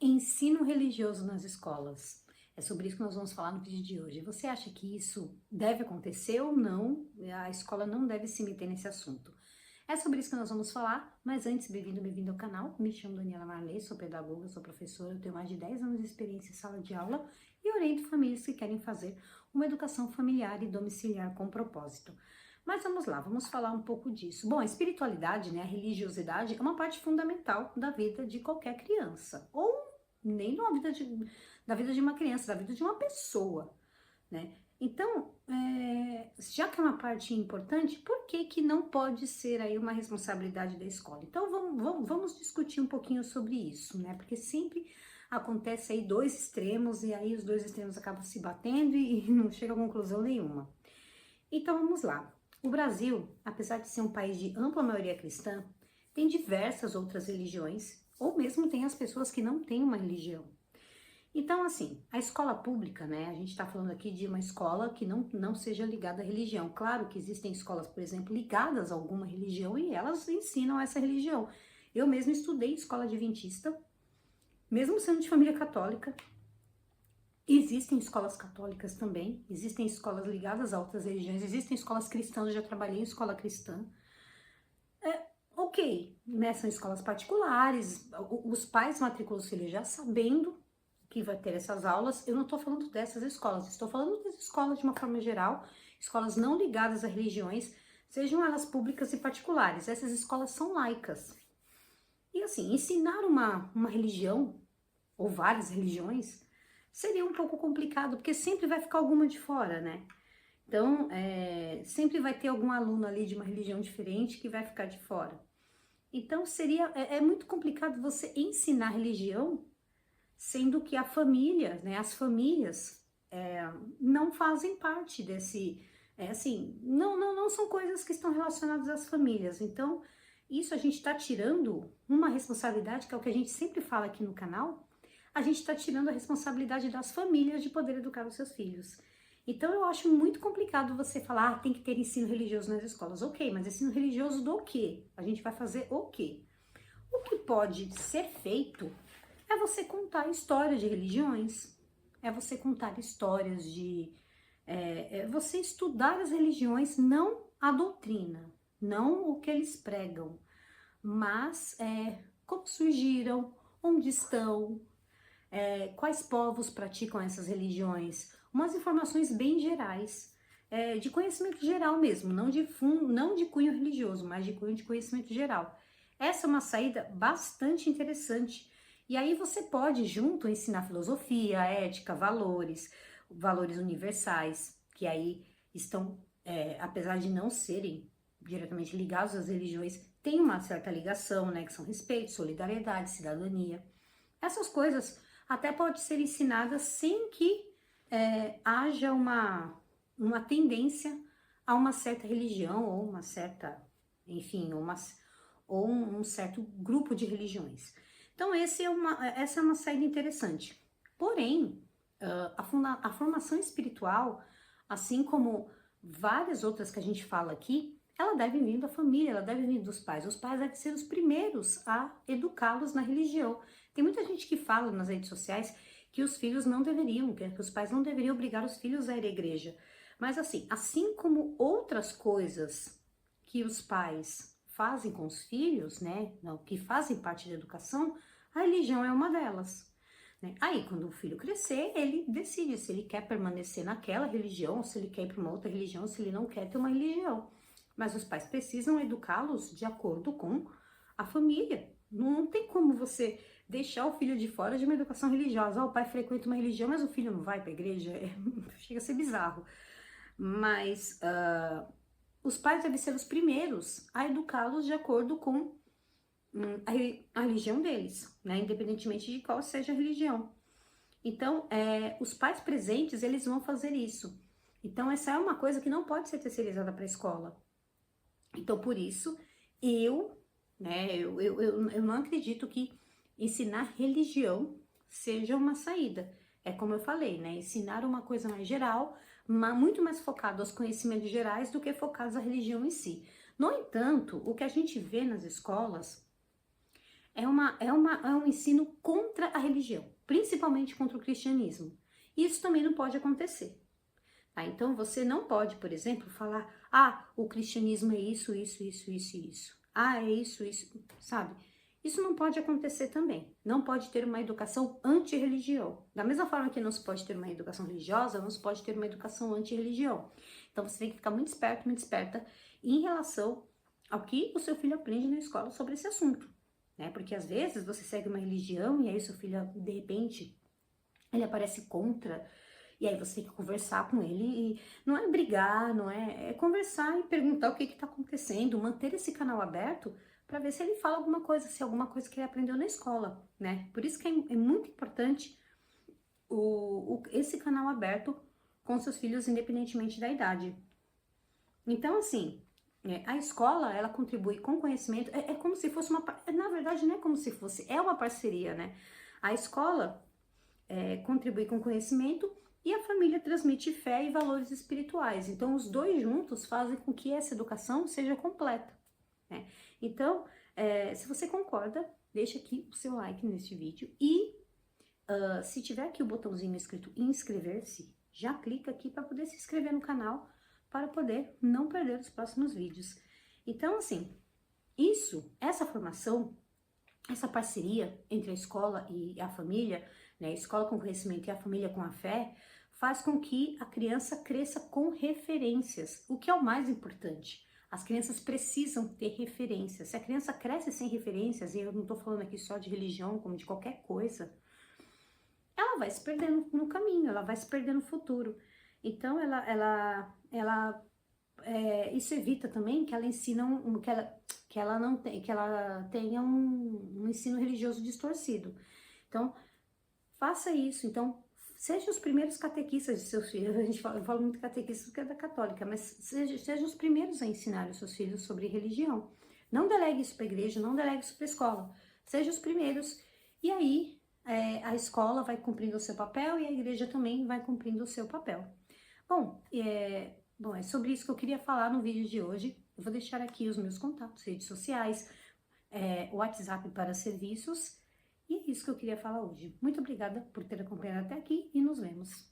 Ensino religioso nas escolas. É sobre isso que nós vamos falar no vídeo de hoje. Você acha que isso deve acontecer ou não? A escola não deve se meter nesse assunto. É sobre isso que nós vamos falar, mas antes, bem-vindo ao canal. Me chamo Daniela Marley, sou pedagoga, sou professora, eu tenho mais de 10 anos de experiência em sala de aula e oriento famílias que querem fazer uma educação familiar e domiciliar com propósito. Mas vamos lá, vamos falar um pouco disso. Bom, a espiritualidade, né, a religiosidade é uma parte fundamental da vida de qualquer criança, ou nem da vida de uma criança, da vida de uma pessoa, né? Então, já que é uma parte importante, por que que não pode ser aí uma responsabilidade da escola? Então, vamos discutir um pouquinho sobre isso, né? Porque sempre acontece aí dois extremos e aí os dois extremos acabam se batendo e não chega a conclusão nenhuma. Então, vamos lá. O Brasil, apesar de ser um país de ampla maioria cristã, tem diversas outras religiões, ou mesmo tem as pessoas que não têm uma religião. Então, assim, a escola pública, né, a gente está falando aqui de uma escola que não seja ligada à religião. Claro que existem escolas, por exemplo, ligadas a alguma religião e elas ensinam essa religião. Eu mesma estudei em escola adventista, mesmo sendo de família católica. Existem escolas católicas também, existem escolas ligadas a outras religiões, existem escolas cristãs, eu já trabalhei em escola cristã. Ok, né, são escolas particulares, os pais matriculam os filhos já sabendo que vai ter essas aulas. Eu não estou falando dessas escolas, estou falando das escolas de uma forma geral, escolas não ligadas a religiões, sejam elas públicas e particulares. Essas escolas são laicas. E assim, ensinar uma religião, ou várias religiões, seria um pouco complicado, porque sempre vai ficar alguma de fora, né? Então, sempre vai ter algum aluno ali de uma religião diferente que vai ficar de fora. Então, é muito complicado você ensinar religião, sendo que a família, né, as famílias não fazem parte desse, assim, não são coisas que estão relacionadas às famílias. Então, isso a gente está tirando uma responsabilidade, que é o que a gente sempre fala aqui no canal, a gente está tirando a responsabilidade das famílias de poder educar os seus filhos. Então, eu acho muito complicado você falar, tem que ter ensino religioso nas escolas. Ok, mas ensino religioso do quê? A gente vai fazer o quê? O que pode ser feito é você contar histórias de religiões, é você contar histórias você estudar as religiões, não a doutrina, não o que eles pregam, mas como surgiram, onde estão, quais povos praticam essas religiões, umas informações bem gerais, de conhecimento geral mesmo, não de cunho religioso, mas de cunho de conhecimento geral. Essa é uma saída bastante interessante. E aí você pode, junto, ensinar filosofia, ética, valores universais, que aí estão, apesar de não serem diretamente ligados às religiões, tem uma certa ligação, né, que são respeito, solidariedade, cidadania. Essas coisas até podem ser ensinadas sem que haja uma tendência a uma certa religião ou uma certa, enfim, ou um certo grupo de religiões. Então, essa é uma saída interessante. Porém, a formação espiritual, assim como várias outras que a gente fala aqui, ela deve vir da família, ela deve vir dos pais. Os pais devem ser os primeiros a educá-los na religião. Tem muita gente que fala nas redes sociais que os filhos não deveriam, que os pais não deveriam obrigar os filhos a ir à igreja. Mas assim como outras coisas que os pais fazem com os filhos, né, que fazem parte da educação, a religião é uma delas. Né? Aí, quando o filho crescer, ele decide se ele quer permanecer naquela religião, se ele quer ir para uma outra religião, se ele não quer ter uma religião. Mas os pais precisam educá-los de acordo com a família. Não tem como você deixar o filho de fora de uma educação religiosa. O pai frequenta uma religião, mas o filho não vai para a igreja. Chega a ser bizarro. Mas os pais devem ser os primeiros a educá-los de acordo com a religião deles, né? Independentemente de qual seja a religião. Então, os pais presentes, eles vão fazer isso. Então, essa é uma coisa que não pode ser terceirizada para a escola. Então, por isso, eu não acredito que ensinar religião seja uma saída. É como eu falei, né? Ensinar uma coisa mais geral, muito mais focado aos conhecimentos gerais do que focados à religião em si. No entanto, o que a gente vê nas escolas é um ensino contra a religião, principalmente contra o cristianismo. Isso também não pode acontecer. Tá? Então você não pode, por exemplo, falar, o cristianismo é isso, isso, isso, isso, isso. É isso, sabe? Isso não pode acontecer também. Não pode ter uma educação anti-religião. Da mesma forma que não se pode ter uma educação religiosa, não se pode ter uma educação anti-religião. Então você tem que ficar muito esperto, muito esperta em relação ao que o seu filho aprende na escola sobre esse assunto. Né? Porque às vezes você segue uma religião e aí o seu filho, de repente, ele aparece contra. E aí você tem que conversar com ele e não é brigar, não é conversar e perguntar o que está acontecendo, manter esse canal aberto para ver se ele fala alguma coisa, se é alguma coisa que ele aprendeu na escola, né? Por isso que é muito importante esse canal aberto com seus filhos, independentemente da idade. Então, assim, a escola, ela contribui com conhecimento, é como se fosse na verdade não é como se fosse, é uma parceria, né? A escola contribui com conhecimento e a família transmite fé e valores espirituais. Então, os dois juntos fazem com que essa educação seja completa. Né? Então, se você concorda, deixa aqui o seu like neste vídeo e se tiver aqui o botãozinho escrito inscrever-se, já clica aqui para poder se inscrever no canal, para poder não perder os próximos vídeos. Então, assim, essa formação, essa parceria entre a escola e a família, né, a escola com conhecimento e a família com a fé, faz com que a criança cresça com referências, o que é o mais importante. As crianças precisam ter referências. Se a criança cresce sem referências, e eu não estou falando aqui só de religião, como de qualquer coisa, ela vai se perder no caminho, ela vai se perder no futuro. Então, isso evita também que ela ensina que ela não tem, que ela tenha um ensino religioso distorcido. Então, faça isso. Então, seja os primeiros catequistas de seus filhos. Eu falo muito catequista porque é da católica, mas seja os primeiros a ensinar os seus filhos sobre religião. Não delegue isso para a igreja, não delegue isso para a escola. Seja os primeiros. E aí, a escola vai cumprindo o seu papel e a igreja também vai cumprindo o seu papel. Bom, é sobre isso que eu queria falar no vídeo de hoje. Eu vou deixar aqui os meus contatos, redes sociais, o WhatsApp para serviços. E é isso que eu queria falar hoje. Muito obrigada por ter acompanhado até aqui e nos vemos.